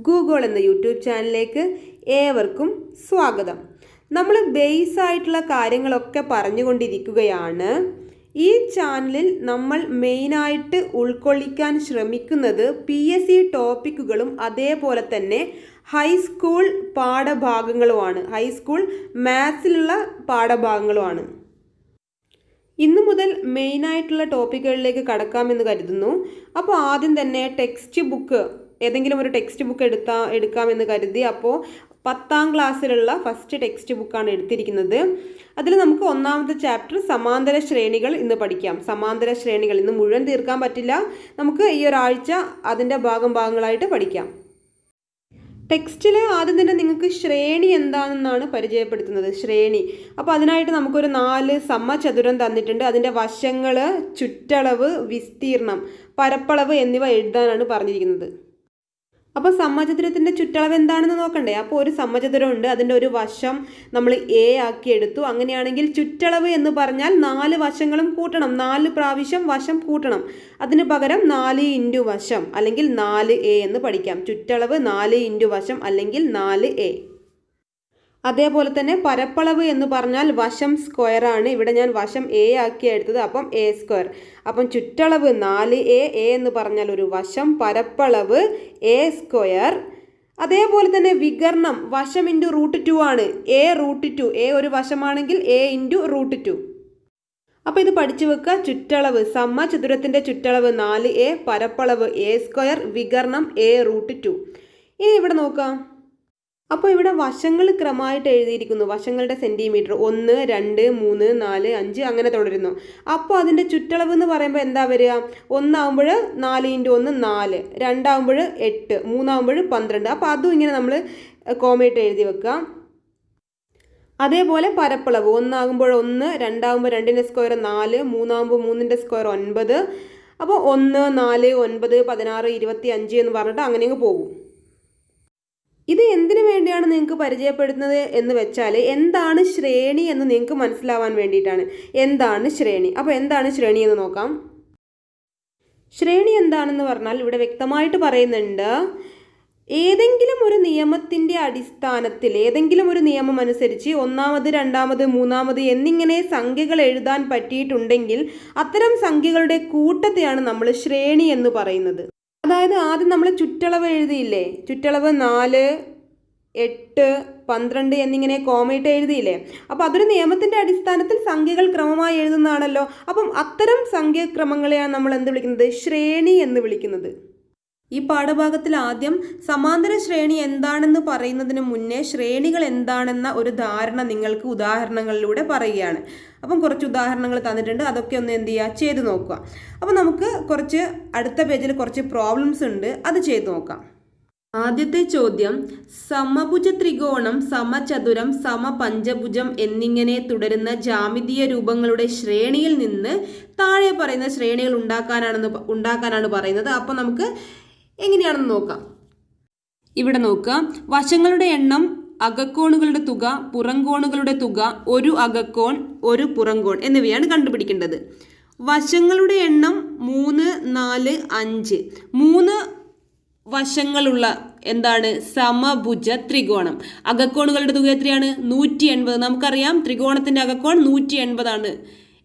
Google എന്ന YouTube ചാനലിലേക്ക് ഏവർക്കും സ്വാഗതം. നമ്മൾ ബേസ് ആയിട്ടുള്ള കാര്യങ്ങളൊക്കെ പറഞ്ഞുകൊണ്ടിരിക്കുകയാണ്. ഈ ചാനലിൽ നമ്മൾ മെയിനായിട്ട് ഉൾക്കൊള്ളിക്കാൻ ശ്രമിക്കുന്നത് PSC ടോപ്പിക്കുകളും അതേപോലെ തന്നെ ഹൈസ്കൂൾ പാഠഭാഗങ്ങളുമാണ്. ഹൈസ്കൂൾ മാത്സിലുള്ള പാഠഭാഗങ്ങളുമാണ്. ഇന്നു മുതൽ മെയിനായിട്ടുള്ള ടോപ്പിക്കുകളിലേക്ക് കടക്കാമെന്ന് കരുതുന്നു. അപ്പോൾ ആദ്യം തന്നെ ടെക്സ്റ്റ് ബുക്ക്, ഏതെങ്കിലും ഒരു ടെക്സ്റ്റ് ബുക്ക് എടുക്കാമെന്ന് കരുതി. അപ്പോൾ 10ാം ക്ലാസ്സിലുള്ള ഫസ്റ്റ് ടെക്സ്റ്റ് ബുക്കാണ് എടുത്തിരിക്കുന്നത്. അതിൽ നമുക്ക് ഒന്നാമത്തെ ചാപ്റ്റർ സമാന്തര ശ്രേണികൾ ഇന്ന് പഠിക്കാം. സമാന്തര ശ്രേണികൾ ഇന്ന് മുഴുവൻ തീർക്കാൻ പറ്റില്ല, നമുക്ക് ഈ ഒരാഴ്ച അതിൻ്റെ ഭാഗങ്ങളായിട്ട് പഠിക്കാം. ടെക്സ്റ്റിൽ ആദ്യം തന്നെ നിങ്ങൾക്ക് ശ്രേണി എന്താണെന്നാണ് പരിചയപ്പെടുത്തുന്നത്. ശ്രേണി, അപ്പോൾ അതിനായിട്ട് നമുക്കൊരു 4 സമചതുരം തന്നിട്ടുണ്ട്. അതിൻ്റെ വശങ്ങൾ, ചുറ്റളവ്, വിസ്തീർണം, പരപ്പളവ് എന്നിവ എഴുതാനാണ് പറഞ്ഞിരിക്കുന്നത്. അപ്പോൾ സമചതുരത്തിൻ്റെ ചുറ്റളവ് എന്താണെന്ന് നോക്കണ്ടേ? അപ്പോൾ ഒരു സമചതുരം ഉണ്ട്, അതിൻ്റെ ഒരു വശം നമ്മൾ A ആക്കി എടുത്തു. അങ്ങനെയാണെങ്കിൽ ചുറ്റളവ് എന്ന് പറഞ്ഞാൽ 4 വശങ്ങളും കൂട്ടണം, 4 പ്രാവശ്യം വശം കൂട്ടണം. അതിന് പകരം 4 ഇൻറ്റു വശം അല്ലെങ്കിൽ 4A എന്ന് പഠിക്കാം. ചുറ്റളവ് 4 ഇൻറ്റു വശം അല്ലെങ്കിൽ 4A. അതേപോലെ തന്നെ പരപ്പളവ് എന്ന് പറഞ്ഞാൽ വശം സ്ക്വയറാണ്. ഇവിടെ ഞാൻ വശം A ആക്കി എടുത്തത്, അപ്പം A². അപ്പം ചുറ്റളവ് 4A, A എന്ന് പറഞ്ഞാൽ ഒരു വശം, പരപ്പളവ് A². അതേപോലെ തന്നെ വികർണം വശം ഇൻറ്റു √2 ആണ്. A√2, A ഒരു വശമാണെങ്കിൽ A ഇൻറ്റു √2. അപ്പോൾ ഇത് പഠിച്ചു വെക്കുക. ചുറ്റളവ്, സമചതുരത്തിൻ്റെ ചുറ്റളവ് 4A, പരപ്പളവ് A², വികർണം A√2. ഇനി ഇവിടെ നോക്കാം. അപ്പോൾ ഇവിടെ വശങ്ങൾ ക്രമമായിട്ട് എഴുതിയിരിക്കുന്നു. വശങ്ങളുടെ സെൻറ്റിമീറ്റർ 1, 2, 3, 4, 5 അങ്ങനെ തുടരുന്നു. അപ്പോൾ അതിൻ്റെ ചുറ്റളവ് എന്ന് പറയുമ്പോൾ എന്താ വരിക? 1 ആകുമ്പോൾ 4 ഇൻറ്റു 1 4, 2 ആകുമ്പോൾ 8, 3 ആകുമ്പോൾ 12. അപ്പോൾ അതും ഇങ്ങനെ നമ്മൾ കോമയിട്ട് എഴുതി വെക്കുക. അതേപോലെ പരപ്പളവ് 1 ആകുമ്പോൾ 1, 2 ആകുമ്പോൾ 2ൻ്റെ സ്ക്വയർ 4, 3 ആകുമ്പോൾ 3ൻ്റെ സ്ക്വയർ 9. അപ്പോൾ 1, 4, 9, 16, 25 എന്ന് പറഞ്ഞിട്ട് അങ്ങനെ അങ്ങ് പോകും. ഇത് എന്തിനു വേണ്ടിയാണ് നിങ്ങൾക്ക് പരിചയപ്പെടുത്തുന്നത് എന്ന് വെച്ചാൽ എന്താണ് ശ്രേണി എന്ന് നിങ്ങൾക്ക് മനസ്സിലാവാൻ വേണ്ടിയിട്ടാണ്. എന്താണ് ശ്രേണി? അപ്പോൾ എന്താണ് ശ്രേണി എന്ന് നോക്കാം. ശ്രേണി എന്താണെന്ന് പറഞ്ഞാൽ ഇവിടെ വ്യക്തമായിട്ട് പറയുന്നുണ്ട്, ഏതെങ്കിലും ഒരു നിയമത്തിൻ്റെ അടിസ്ഥാനത്തിൽ, ഏതെങ്കിലും ഒരു നിയമം അനുസരിച്ച് 1ാമത് 2ാമത് 3ാമത് എന്നിങ്ങനെ സംഖ്യകൾ എഴുതാൻ പറ്റിയിട്ടുണ്ടെങ്കിൽ അത്തരം സംഖ്യകളുടെ കൂട്ടത്തെയാണ് നമ്മൾ ശ്രേണി എന്ന് പറയുന്നത്. അതായത് ആദ്യം നമ്മൾ ചുറ്റളവ് എഴുതിയില്ലേ? ചുറ്റളവ് 4, 8, 12 എന്നിങ്ങനെ കോമയിട്ട് എഴുതിയില്ലേ? അപ്പോൾ അതൊരു നിയമത്തിൻ്റെ അടിസ്ഥാനത്തിൽ സംഖ്യകൾ ക്രമമായി എഴുതുന്നതാണല്ലോ. അപ്പം അത്തരം സംഖ്യാക്രമങ്ങളെയാണ് നമ്മൾ എന്ത് വിളിക്കുന്നത്? ശ്രേണി എന്ന് വിളിക്കുന്നത്. ഈ പാഠഭാഗത്തിൽ ആദ്യം സമാന്തര ശ്രേണി എന്താണെന്ന് പറയുന്നതിന് മുന്നേ ശ്രേണികൾ എന്താണെന്ന ഒരു ധാരണ നിങ്ങൾക്ക് ഉദാഹരണങ്ങളിലൂടെ പറയുകയാണ്. അപ്പം കുറച്ച് ഉദാഹരണങ്ങൾ തന്നിട്ടുണ്ട്, അതൊക്കെ ഒന്ന് എന്ത് ചെയ്യുക, ചെയ്ത് നോക്കുക. അപ്പോൾ നമുക്ക് അടുത്ത പേജിൽ കുറച്ച് പ്രോബ്ലംസ് ഉണ്ട്, അത് ചെയ്ത് നോക്കാം. ആദ്യത്തെ ചോദ്യം, സമഭുജ ത്രികോണം, സമചതുരം, സമപഞ്ചഭുജം എന്നിങ്ങനെ തുടരുന്ന ജാമിതീയ രൂപങ്ങളുടെ ശ്രേണിയിൽ നിന്ന് താഴെ പറയുന്ന ശ്രേണികൾ ഉണ്ടാക്കാനാണ് പറയുന്നത്. അപ്പോൾ നമുക്ക് എങ്ങനെയാണെന്ന് നോക്കാം. ഇവിടെ നോക്കുക, വശങ്ങളുടെ എണ്ണം, അകക്കോണുകളുടെ തുക, പുറംകോണുകളുടെ തുക, ഒരു അകക്കോൺ, ഒരു പുറംകോൺ എന്നിവയാണ് കണ്ടുപിടിക്കേണ്ടത്. വശങ്ങളുടെ എണ്ണം 3, 4, 5. 3 വശങ്ങളുള്ള എന്താണ്? സമഭുജ ത്രികോണം. അകക്കോണുകളുടെ തുക എത്രയാണ്? 180. നമുക്കറിയാം ത്രികോണത്തിൻ്റെ അകക്കോൺ 180 ആണ്.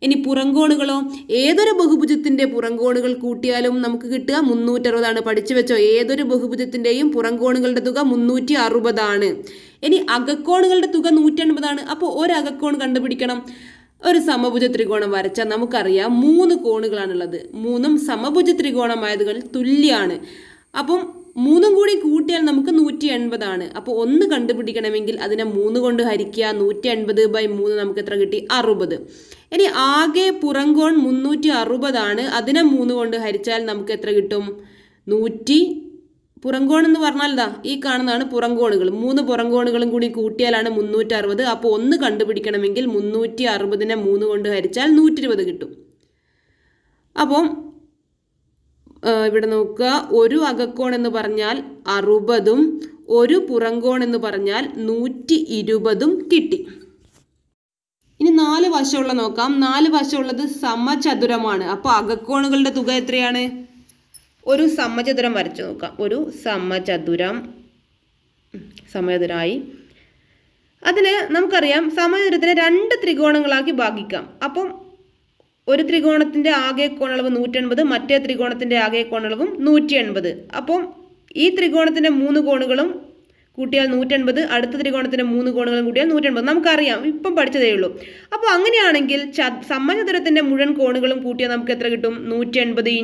ഇനി പുറംകോണുകളോ? ഏതൊരു ബഹുഭുജത്തിൻ്റെ പുറംകോണുകൾ കൂട്ടിയാലും നമുക്ക് കിട്ടുക 360 ആണ്. പഠിച്ചു വെച്ചോ, ഏതൊരു ബഹുഭുജത്തിൻ്റെയും പുറംകോണുകളുടെ തുക 360 ആണ്. ഇനി അകക്കോണുകളുടെ തുക 180 ആണ്. അപ്പോൾ ഒരു അകക്കോൺ കണ്ടുപിടിക്കണം. ഒരു സമഭുജ ത്രികോണം വരച്ചാൽ നമുക്കറിയാം 3 കോണുകളാണുള്ളത്. 3ഉം സമഭുജ ത്രികോണമായതുകൾ തുല്യമാണ്. അപ്പം 3ഉം കൂടി കൂട്ടിയാൽ നമുക്ക് 180 ആണ്. അപ്പോൾ 1 കണ്ടുപിടിക്കണമെങ്കിൽ അതിനെ 3 കൊണ്ട് ഹരിക്കുക. 180/3 നമുക്ക് എത്ര കിട്ടി? 60. ഇനി ആകെ പുറംകോൺ 360 ആണ്. അതിനെ 3 കൊണ്ട് ഹരിച്ചാൽ നമുക്ക് എത്ര കിട്ടും? പുറംകോൺ എന്ന് പറഞ്ഞാൽ ഈ കാണുന്നതാണ് പുറംകോണുകൾ. 3 പുറംകോണുകളും കൂടി കൂട്ടിയാലാണ് 360. അപ്പോൾ 1 കണ്ടുപിടിക്കണമെങ്കിൽ 360നെ 3 കൊണ്ട് ഹരിച്ചാൽ 120 കിട്ടും. അപ്പം ഇവിടെ നോക്കുക, ഒരു അകക്കോൺ എന്ന് പറഞ്ഞാൽ 60ഉം ഒരു പുറംകോൺ എന്ന് പറഞ്ഞാൽ 120ഉം കിട്ടി. ഇനി 4 വശമുള്ള നോക്കാം. 4 വശമുള്ളത് സമചതുരമാണ്. അപ്പോൾ അകക്കോണുകളുടെ തുക എത്രയാണ്? ഒരു സമചതുരം വരച്ചു നോക്കാം. ഒരു സമചതുരം സമചതുരമായി. അതിൽ നമുക്കറിയാം സമചതുരത്തിനെ 2 ത്രികോണങ്ങളാക്കി ഭാഗിക്കാം. അപ്പം ഒരു ത്രികോണത്തിൻ്റെ ആകെ കോണളവ് 180, മറ്റേ ത്രികോണത്തിൻ്റെ ആകെ കോണളവും 180. അപ്പം ഈ ത്രികോണത്തിൻ്റെ 3 കോണുകളും കൂട്ടിയാൽ 180, അടുത്ത ത്രികോണത്തിൻ്റെ 3 കോണുകളും കൂട്ടിയാൽ 180. നമുക്കറിയാം, ഇപ്പം പഠിച്ചതേ ഉള്ളൂ. അപ്പോൾ അങ്ങനെയാണെങ്കിൽ സമചതുരത്തിൻ്റെ മുഴുവൻ കോണുകളും കൂട്ടിയാൽ നമുക്ക് എത്ര കിട്ടും? 180 ×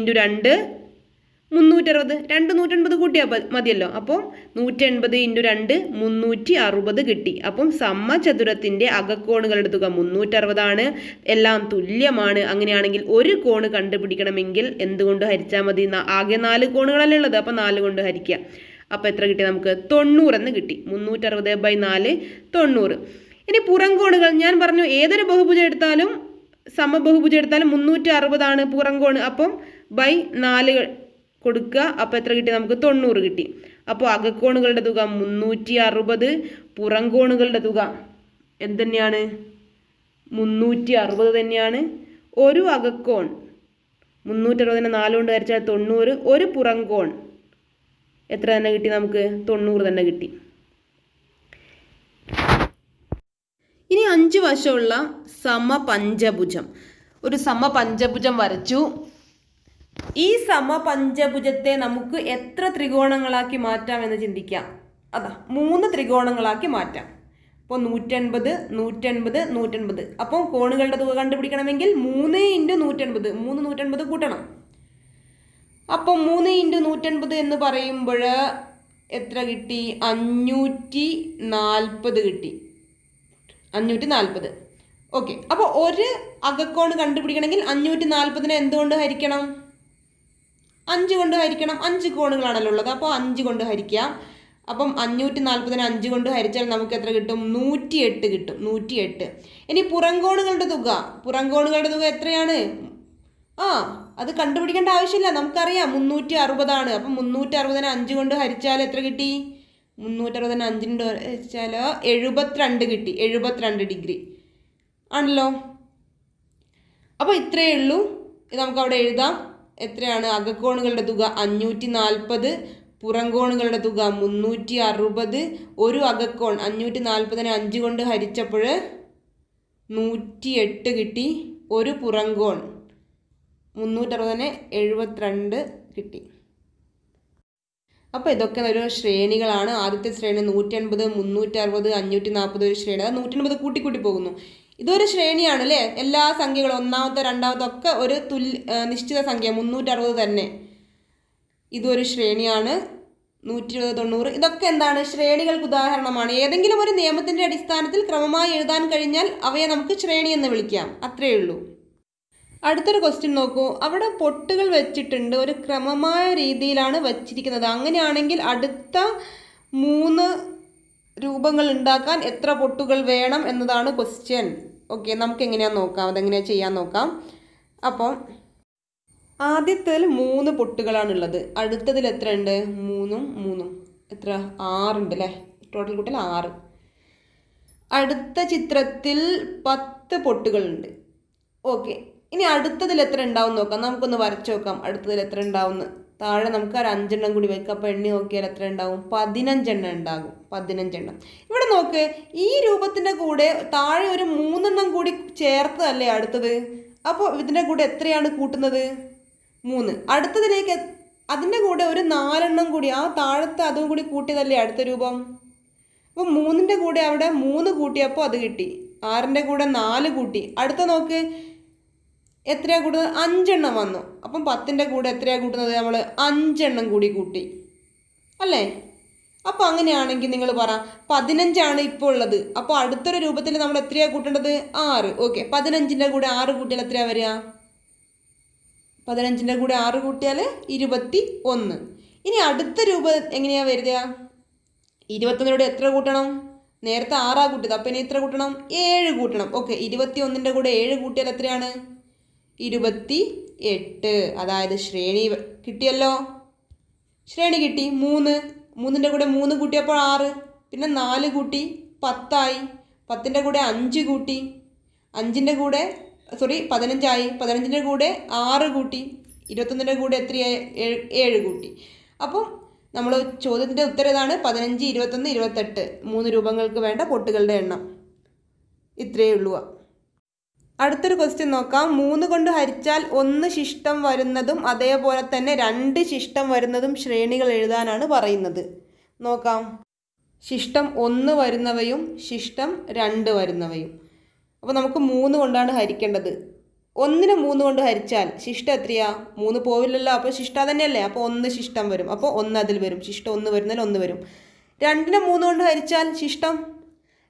2 360. 180 കൂട്ടിയാൽ മതിയല്ലോ. അപ്പോൾ 180 × 2 360 കിട്ടി. അപ്പം സമചതുരത്തിൻ്റെ അകക്കോണുകളുടെ തുക 360 എല്ലാം തുല്യമാണ്. അങ്ങനെയാണെങ്കിൽ ഒരു കോണ് കണ്ടുപിടിക്കണമെങ്കിൽ എന്തുകൊണ്ട് ഹരിച്ചാൽ മതി? ആകെ 4 കോണുകളല്ലേ ഉള്ളത്, അപ്പോൾ 4 കൊണ്ട് ഹരിക്കുക. അപ്പോൾ എത്ര കിട്ടി നമുക്ക്? 90 എന്ന് കിട്ടി. 360/4 90. ഇനി പുറം കോണുകൾ ഞാൻ പറഞ്ഞു, ഏതൊരു ബഹുഭുജം എടുത്താലും സമബഹുഭുജം എടുത്താലും 360 പുറം കോണ്. അപ്പം /4 കൊടുക്കുക. അപ്പോൾ എത്ര കിട്ടി നമുക്ക്? 90 കിട്ടി. അപ്പോൾ അകക്കോണുകളുടെ തുക 360, പുറം കോണുകളുടെ തുക എന്തുതന്നെയാണ്? 360 തന്നെയാണ്. ഒരു അകക്കോൺ 360 4 കൊണ്ട് ഹരിച്ചാൽ 90, ഒരു പുറം കോൺ എത്ര തന്നെ കിട്ടി നമുക്ക്? 90 തന്നെ കിട്ടി. ഇനി 5 വശമുള്ള സമപഞ്ചഭുജം. ഒരു സമപഞ്ചഭുജം വരച്ചു. ഈ സമപഞ്ചഭുജത്തെ നമുക്ക് എത്ര ത്രികോണങ്ങളാക്കി മാറ്റാം എന്ന് ചിന്തിക്കാം. 3 ത്രികോണങ്ങളാക്കി മാറ്റാം. അപ്പോൾ 180 180 180. അപ്പോൾ കോണുകളുടെ തുക കണ്ടുപിടിക്കണമെങ്കിൽ 3 × 180 3 180 കൂട്ടണം. അപ്പോൾ 3 × 180 എന്ന് പറയുമ്പോൾ എത്ര കിട്ടി? 540 കിട്ടി. 540. ഓക്കെ. അപ്പോൾ ഒരു അകക്കോണ് കണ്ടുപിടിക്കണമെങ്കിൽ 540 എന്തുകൊണ്ട് ഹരിക്കണം? 5 കൊണ്ട് ഹരിക്കണം. 5 കോണുകളാണല്ലോ ഉള്ളത്. അപ്പോൾ 5 കൊണ്ട് ഹരിക്കാം. അപ്പം 540 5 കൊണ്ട് ഹരിച്ചാൽ നമുക്ക് എത്ര കിട്ടും? 108 കിട്ടും. 108. ഇനി പുറംകോണുകളുടെ തുക എത്രയാണ്? അത് കണ്ടുപിടിക്കേണ്ട ആവശ്യമില്ല, നമുക്കറിയാം 360. അപ്പം 360 5 കൊണ്ട് ഹരിച്ചാൽ എത്ര കിട്ടി? 360 5 കൊണ്ട് ഹരിച്ചാൽ 72 കിട്ടി. 72 ഡിഗ്രി ആണല്ലോ. അപ്പോൾ ഇത്രയേ ഉള്ളൂ. ഇത് നമുക്ക് അവിടെ എഴുതാം. എത്രയാണ്? അകക്കോണുകളുടെ തുക 540, പുറംകോണുകളുടെ തുക 360. ഒരു അകക്കോൺ 540 5 കൊണ്ട് ഹരിച്ചപ്പോൾ 108 കിട്ടി. ഒരു പുറംകോൺ 360 72 കിട്ടി. അപ്പോൾ ഇതൊക്കെ ഒരു ശ്രേണികളാണ്. ആദ്യത്തെ ശ്രേണി 180, 360, 540 ഒരു ശ്രേണി. അത് 180 കൂട്ടി പോകുന്നു. ഇതൊരു ശ്രേണിയാണ് അല്ലേ? എല്ലാ സംഖ്യകളും ഒന്നാമത്തെ രണ്ടാമത്തെ ഒക്കെ ഒരു നിശ്ചിത സംഖ്യ 360 തന്നെ. ഇതൊരു ശ്രേണിയാണ്. 120 90 ഇതൊക്കെ എന്താണ്? ശ്രേണികൾക്ക് ഉദാഹരണമാണ്. ഏതെങ്കിലും ഒരു നിയമത്തിൻ്റെ അടിസ്ഥാനത്തിൽ ക്രമമായി എഴുതാൻ കഴിഞ്ഞാൽ അവയെ നമുക്ക് ശ്രേണി എന്ന് വിളിക്കാം. അത്രയേ ഉള്ളൂ. അടുത്തൊരു ക്വസ്റ്റ്യൻ നോക്കൂ. അവിടെ പൊട്ടുകൾ വെച്ചിട്ടുണ്ട്. ഒരു ക്രമമായ രീതിയിലാണ് വച്ചിരിക്കുന്നത്. അങ്ങനെയാണെങ്കിൽ അടുത്ത 3 രൂപങ്ങൾ ഉണ്ടാക്കാൻ എത്ര പൊട്ടുകൾ വേണം എന്നതാണ് ക്വസ്റ്റ്യൻ. ഓക്കെ, നമുക്ക് എങ്ങനെയാണെന്ന് നോക്കാം. അതെങ്ങനെയാണ് ചെയ്യാൻ നോക്കാം. അപ്പം ആദ്യത്തിൽ 3 പൊട്ടുകളാണുള്ളത്. അടുത്തതിൽ എത്ര ഉണ്ട്? 3ഉം 3ഉം എത്ര? 6 ഉണ്ട് അല്ലേ? ടോട്ടൽ കൂട്ടൽ 6. അടുത്ത ചിത്രത്തിൽ 10 പൊട്ടുകളുണ്ട്. ഓക്കെ, ഇനി അടുത്തതിൽ എത്ര ഉണ്ടാവും നോക്കാം. നമുക്കൊന്ന് വരച്ചു നോക്കാം. അടുത്തതിൽ എത്ര ഉണ്ടാവും. താഴെ നമുക്ക് ഒരു 5 എണ്ണം കൂടി വെക്കാം. അപ്പോൾ എണ്ണി നോക്കിയാൽ എത്ര ഉണ്ടാവും? 15 എണ്ണം ഉണ്ടാകും. 15 എണ്ണം. ഇവിടെ നോക്ക്, ഈ രൂപത്തിൻ്റെ കൂടെ താഴെ ഒരു 3 എണ്ണം കൂടി ചേർത്തതല്ലേ അടുത്തത്. അപ്പോൾ ഇതിൻ്റെ കൂടെ എത്രയാണ് കൂട്ടുന്നത്? 3. അടുത്തതിലേക്ക് അതിൻ്റെ കൂടെ ഒരു 4 എണ്ണം കൂടി, ആ താഴത്തെ അതും കൂടി കൂട്ടിയതല്ലേ അടുത്ത രൂപം. അപ്പോൾ 3ൻ്റെ കൂടെ അവിടെ 3 കൂട്ടിയപ്പോൾ അത് കിട്ടി. 6ൻ്റെ കൂടെ 4 കൂട്ടി. അടുത്ത നോക്ക്, എത്രയാണ് കൂട്ടുന്നത്? 5 എണ്ണം വന്നു. അപ്പം 10ൻ്റെ കൂടെ എത്രയാണ് കൂട്ടുന്നത്? നമ്മൾ 5 എണ്ണം കൂടി കൂട്ടി അല്ലേ? അപ്പോൾ അങ്ങനെയാണെങ്കിൽ നിങ്ങൾ പറ, 15 ഇപ്പോൾ ഉള്ളത്. അപ്പോൾ അടുത്തൊരു രൂപത്തിൽ നമ്മൾ എത്രയാണ് കൂട്ടേണ്ടത്? 6. ഓക്കെ, 15ൻ്റെ കൂടെ 6 കൂട്ടിയാൽ എത്രയാണ് വരിക? 15ൻ്റെ കൂടെ 6 കൂട്ടിയാൽ 21. ഇനി അടുത്ത രൂപം എങ്ങനെയാണ് വരിക? 21 എത്ര കൂട്ടണം? നേരത്തെ 6 കൂട്ടിയത്. അപ്പോൾ ഇനി എത്ര കൂട്ടണം? 7 കൂട്ടണം. ഓക്കെ, 21ൻ്റെ കൂടെ 7 കൂട്ടിയാൽ എത്രയാണ്? 28. അതായത് ശ്രേണി കിട്ടിയല്ലോ. ശ്രേണി കിട്ടി. 3ൻ്റെ കൂടെ 3 കൂട്ടിയപ്പോൾ 6, പിന്നെ 4 കൂട്ടി 10 ആയി. 10ൻ്റെ കൂടെ 5 കൂട്ടി, 15ൻ്റെ കൂടെ 15 ആയി. 15ൻ്റെ കൂടെ 6 കൂട്ടി, 21ൻ്റെ കൂടെ എത്രയായി? 7 കൂട്ടി. അപ്പം നമ്മൾ ചോദ്യത്തിൻ്റെ ഉത്തരം ഇതാണ് 15, 21, 28 3 രൂപങ്ങൾക്ക് വേണ്ട പൊട്ടുകളുടെ എണ്ണം. ഇത്രയേ ഉള്ളൂ. അടുത്തൊരു ക്വസ്റ്റ്യൻ നോക്കാം. 3 കൊണ്ട് ഹരിച്ചാൽ 1 ശിഷ്ടം വരുന്നതും അതേപോലെ തന്നെ 2 ശിഷ്ടം വരുന്നതും ശ്രേണികൾ എഴുതാനാണ് പറയുന്നത്. നോക്കാം. ശിഷ്ടം 1 വരുന്നവയും ശിഷ്ടം 2 വരുന്നവയും. അപ്പോൾ നമുക്ക് 3 കൊണ്ടാണ് ഹരിക്കേണ്ടത്. 1നെ 3 കൊണ്ട് ഹരിച്ചാൽ ശിഷ്ടം എത്രയാ? 3 പോവില്ലല്ലോ, അപ്പോൾ ശിഷ്ടം തന്നെയല്ലേ. അപ്പോൾ 1 ശിഷ്ടം വരും. അപ്പോൾ 1 അതിൽ വരും. ശിഷ്ടം 1 വരുന്നതിൽ 1 വരും. 2നെ 3 കൊണ്ട് ഹരിച്ചാൽ ശിഷ്ടം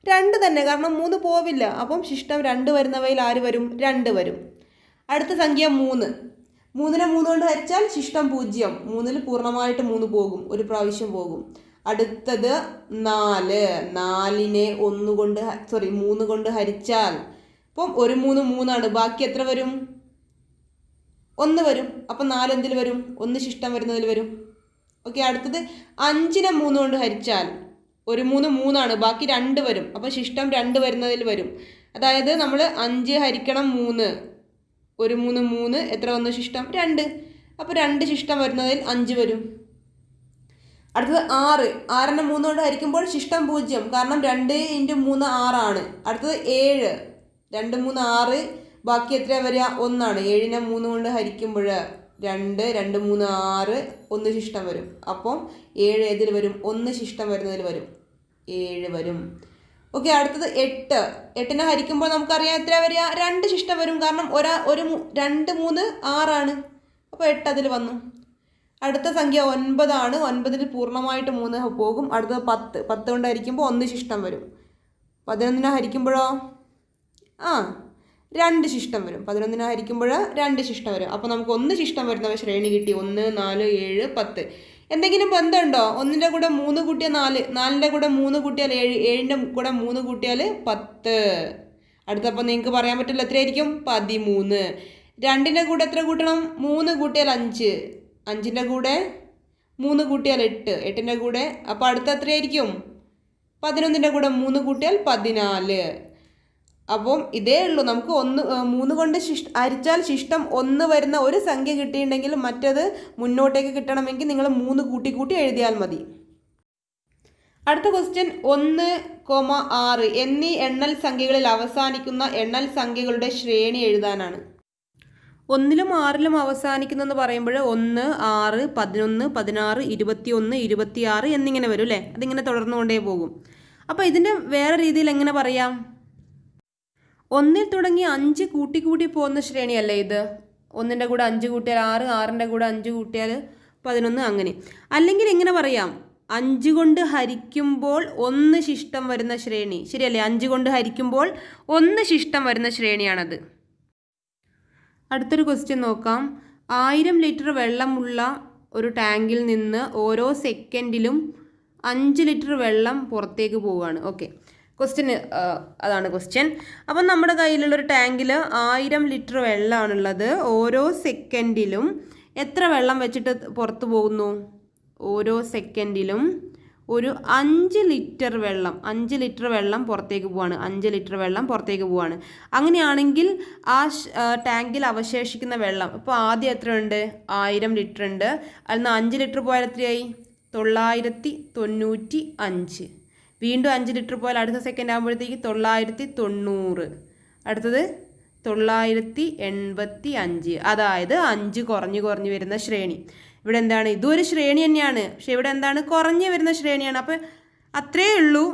2 തന്നെ, കാരണം 3 പോവില്ല. അപ്പം ശിഷ്ടം 2 വരുന്നവയിൽ ആര് വരും? 2 വരും. അടുത്ത സംഖ്യ 3. 3നെ 3 കൊണ്ട് ഹരിച്ചാൽ ശിഷ്ടം 0. 3ൽ പൂർണ്ണമായിട്ട് 3 പോകും, ഒരു പ്രാവശ്യം പോകും. അടുത്തത് 4. 4നെ 3 കൊണ്ട് ഹരിച്ചാൽ അപ്പം 1 3 3 ബാക്കി എത്ര വരും? 1 വരും. അപ്പം 4 എന്തിൽ വരും? 1 ശിഷ്ടം വരുന്നതിൽ വരും. ഓക്കെ. അടുത്തത് 5നെ 3 കൊണ്ട് ഹരിച്ചാൽ 1 3 3 ബാക്കി 2 വരും. അപ്പോൾ ശിഷ്ടം 2 വരുന്നതിൽ വരും. അതായത് നമ്മൾ 5 ഹരിക്കണം 3, 1 3 3 എത്ര വന്നു? ശിഷ്ടം 2. അപ്പോൾ 2 ശിഷ്ടം വരുന്നതിൽ 5 വരും. അടുത്തത് 6. 6നെ 3 കൊണ്ട് ഹരിക്കുമ്പോൾ ശിഷ്ടം 0, കാരണം 2 × 3 6 ആണ്. അടുത്തത് 7. 2 3 6 ബാക്കി എത്ര വരിക? 1. 7നെ 3 കൊണ്ട് ഹരിക്കുമ്പോൾ 2 2 3 6 1 ശിഷ്ടം വരും. അപ്പം 7 ഏതിൽ വരും? 1 ശിഷ്ടം വരുന്നതിൽ വരും. 7 വരും. ഓക്കെ. അടുത്തത് 8. 8നെ ഹരിക്കുമ്പോൾ നമുക്കറിയാം എത്ര വരിക? 2 ശിഷ്ടം വരും, കാരണം 2 3 6 ആണ്. അപ്പോൾ 8 അതിൽ വന്നു. അടുത്ത സംഖ്യ 9 ആണ്. 9ൽ പൂർണ്ണമായിട്ട് 3 പോകും. അടുത്തത് 10. 10 കൊണ്ട് ഹരിക്കുമ്പോൾ 1 ശിഷ്ടം വരും. 11നെ ഹരിക്കുമ്പോഴോ 2 ശിഷ്ടം വരും. 11നെ ഹരിക്കുമ്പോൾ 2 ശിഷ്ടം വരും. അപ്പോൾ നമുക്ക് 1 ശിഷ്ടം വരുന്നവ ശ്രേണി കിട്ടി. 1 4 7 10. എന്തെങ്കിലും ബന്ധമുണ്ടോ? 1ൻ്റെ കൂടെ 3 കൂട്ടിയാൽ 4, 4ൻ്റെ കൂടെ 3 കൂട്ടിയാൽ 7, 7ൻ്റെ കൂടെ 3 കൂട്ടിയാൽ 10. അടുത്തപ്പോൾ നിങ്ങൾക്ക് പറയാൻ പറ്റില്ല എത്രയായിരിക്കും? 13. 2ൻ്റെ കൂടെ എത്ര കൂട്ടണം? 3 കൂട്ടിയാൽ 5, 5ൻ്റെ കൂടെ 3 കൂട്ടിയാൽ 8, 8ൻ്റെ കൂടെ അപ്പോൾ അടുത്ത എത്രയായിരിക്കും? 11ൻ്റെ കൂടെ 3 കൂട്ടിയാൽ 14. അപ്പം ഇതേ ഉള്ളൂ. നമുക്ക് 3 കൊണ്ട് ഹരിച്ചാൽ ശിഷ്ടം 1 വരുന്ന ഒരു സംഖ്യ കിട്ടിയിട്ടുണ്ടെങ്കിൽ മറ്റത് മുന്നോട്ടേക്ക് കിട്ടണമെങ്കിൽ നിങ്ങൾ 3 കൂട്ടി എഴുതിയാൽ മതി. അടുത്ത ക്വസ്റ്റ്യൻ 1, 6 എന്നീ എണ്ണൽ സംഖ്യകളിൽ അവസാനിക്കുന്ന എണ്ണൽ സംഖ്യകളുടെ ശ്രേണി എഴുതാനാണ്. 1ലും 6ലും അവസാനിക്കുന്നെന്ന് പറയുമ്പോൾ 1 6 11 16 21 26 എന്നിങ്ങനെ വരും അല്ലേ. അതിങ്ങനെ തുടർന്നുകൊണ്ടേ പോകും. അപ്പോൾ ഇതിൻ്റെ വേറെ രീതിയിൽ എങ്ങനെ പറയാം? 1ൽ തുടങ്ങി 5 കൂട്ടി പോകുന്ന ശ്രേണിയല്ലേ ഇത്. 1ൻ്റെ കൂടെ 5 കൂട്ടിയാൽ 6, 6ൻ്റെ കൂടെ 5 കൂട്ടിയാൽ 11 അങ്ങനെ. അല്ലെങ്കിൽ എങ്ങനെ പറയാം? 5 കൊണ്ട് ഹരിക്കുമ്പോൾ 1 ശിഷ്ടം വരുന്ന ശ്രേണി, ശരിയല്ലേ? 5 കൊണ്ട് ഹരിക്കുമ്പോൾ 1 ശിഷ്ടം വരുന്ന ശ്രേണിയാണത്. അടുത്തൊരു ക്വസ്റ്റ്യൻ നോക്കാം. 1000 ലിറ്റർ വെള്ളമുള്ള ഒരു ടാങ്കിൽ നിന്ന് ഓരോ സെക്കൻഡിലും 5 ലിറ്റർ വെള്ളം പുറത്തേക്ക് പോവുകയാണ്. ഓക്കെ, ക്വസ്റ്റ്യൻ അതാണ് ക്വസ്റ്റ്യൻ. അപ്പം നമ്മുടെ കയ്യിലുള്ളൊരു ടാങ്കിൽ 1000 ലിറ്റർ വെള്ളമാണുള്ളത്. ഓരോ സെക്കൻഡിലും എത്ര വെള്ളം വെച്ചിട്ട് പുറത്ത് പോകുന്നു? ഓരോ സെക്കൻഡിലും ഒരു 5 ലിറ്റർ വെള്ളം പുറത്തേക്ക് പോവാണ്. 5 ലിറ്റർ വെള്ളം പുറത്തേക്ക് പോവാണ്. അങ്ങനെയാണെങ്കിൽ ആ ടാങ്കിൽ അവശേഷിക്കുന്ന വെള്ളം ഇപ്പോൾ ആദ്യം എത്ര ഉണ്ട്? 1000 ലിറ്റർ ഉണ്ട്. അതിൽ നിന്ന് 5 ലിറ്റർ പോയാൽ എത്രയായി? 995. വീണ്ടും 5 ലിറ്റർ പോയാൽ അടുത്ത സെക്കൻഡ് ആകുമ്പോഴത്തേക്ക് 990. അടുത്തത് 985. അതായത് 5 കുറഞ്ഞു വരുന്ന ശ്രേണി. ഇവിടെ എന്താണ്? ഇതൊരു ശ്രേണി തന്നെയാണ്, പക്ഷെ ഇവിടെ എന്താണ്? കുറഞ്ഞു വരുന്ന ശ്രേണിയാണ്. അപ്പോൾ അത്രയേ ഉള്ളൂ.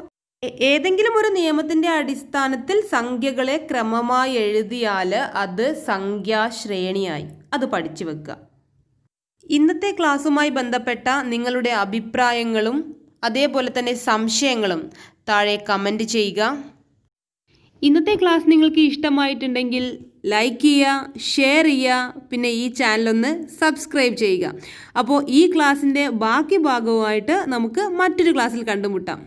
ഏതെങ്കിലും ഒരു നിയമത്തിൻ്റെ അടിസ്ഥാനത്തിൽ സംഖ്യകളെ ക്രമമായി എഴുതിയാൽ അത് സംഖ്യാശ്രേണിയായി. അത് പഠിച്ചു വെക്കുക. ഇന്നത്തെ ക്ലാസ്സുമായി ബന്ധപ്പെട്ട നിങ്ങളുടെ അഭിപ്രായങ്ങളും അതേപോലെ തന്നെ സംശയങ്ങളും താഴെ കമൻറ്റ് ചെയ്യുക. ഇന്നത്തെ ക്ലാസ് നിങ്ങൾക്ക് ഇഷ്ടമായിട്ടുണ്ടെങ്കിൽ ലൈക്ക് ചെയ്യുക, ഷെയർ ചെയ്യുക, പിന്നെ ഈ ചാനലൊന്ന് സബ്സ്ക്രൈബ് ചെയ്യുക. അപ്പോൾ ഈ ക്ലാസ്സിൻ്റെ ബാക്കി ഭാഗവുമായിട്ട് നമുക്ക് മറ്റൊരു ക്ലാസ്സിൽ കണ്ടുമുട്ടാം.